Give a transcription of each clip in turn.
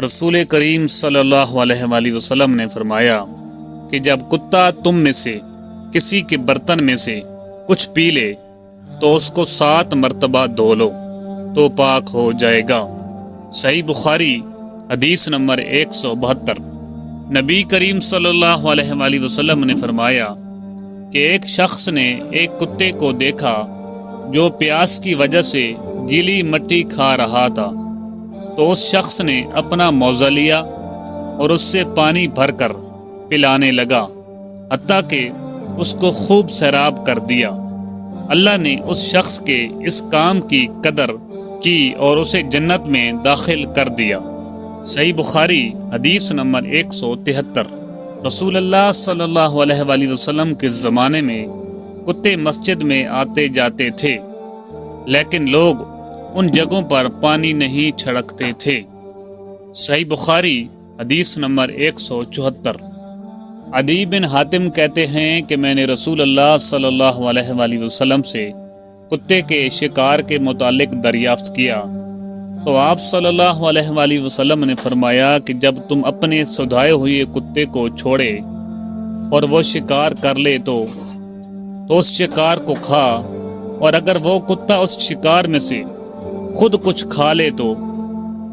رسول کریم صلی اللہ علیہ وآلہ وسلم نے فرمایا کہ جب کتا تم میں سے کسی کے برتن میں سے کچھ پی لے تو اس کو 7 مرتبہ دھو لو تو پاک ہو جائے گا۔ صحیح بخاری حدیث نمبر 172۔ نبی کریم صلی اللہ علیہ وآلہ وسلم نے فرمایا کہ ایک شخص نے ایک کتے کو دیکھا جو پیاس کی وجہ سے گیلی مٹی کھا رہا تھا، تو اس شخص نے اپنا موزہ لیا اور اس سے پانی بھر کر پلانے لگا حتیٰ کہ اس کو خوب سیراب کر دیا۔ اللہ نے اس شخص کے اس کام کی قدر کی اور اسے جنت میں داخل کر دیا۔ صحیح بخاری حدیث نمبر 173۔ رسول اللہ صلی اللہ علیہ وآلہ وسلم کے زمانے میں کتے مسجد میں آتے جاتے تھے، لیکن لوگ ان جگہوں پر پانی نہیں چھڑکتے تھے۔ صحیح بخاری حدیث نمبر 174۔ عدی بن حاتم کہتے ہیں کہ میں نے رسول اللہ صلی اللہ علیہ وآلہ وسلم سے کتے کے شکار کے متعلق دریافت کیا تو آپ صلی اللہ علیہ وآلہ وسلم نے فرمایا کہ جب تم اپنے سدھائے ہوئے کتے کو چھوڑے اور وہ شکار کر لے تو اس شکار کو کھا، اور اگر وہ کتا اس شکار میں سے خود کچھ کھا لے تو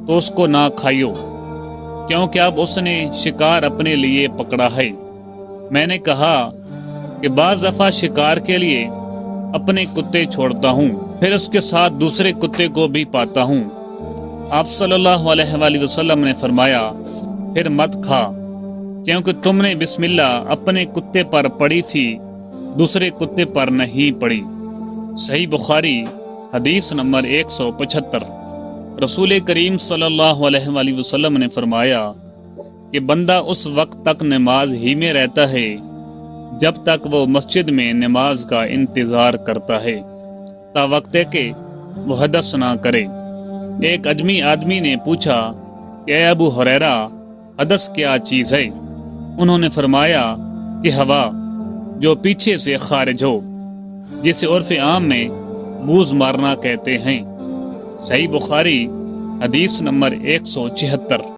اس کو نہ کھائیو، کیونکہ اب اس نے شکار اپنے لیے پکڑا ہے۔ میں نے کہا کہ بعض دفعہ شکار کے لیے اپنے کتے چھوڑتا ہوں، پھر اس کے ساتھ دوسرے کتے کو بھی پاتا ہوں۔ آپ صلی اللہ علیہ وآلہ وسلم نے فرمایا پھر مت کھا، کیونکہ تم نے بسم اللہ اپنے کتے پر پڑی تھی، دوسرے کتے پر نہیں پڑی۔ صحیح بخاری حدیث نمبر 175۔ رسول کریم صلی اللہ علیہ وآلہ وسلم نے فرمایا کہ بندہ اس وقت تک نماز ہی میں رہتا ہے جب تک وہ مسجد میں نماز کا انتظار کرتا ہے، تا وقت ہے کہ وہ حدث نہ کرے۔ ایک اجمی آدمی نے پوچھا کہ اے ابو ہریرہ، حدث کیا چیز ہے؟ انہوں نے فرمایا کہ ہوا جو پیچھے سے خارج ہو، جسے عرف عام میں بوز مارنا کہتے ہیں۔ صحیح بخاری حدیث نمبر 176۔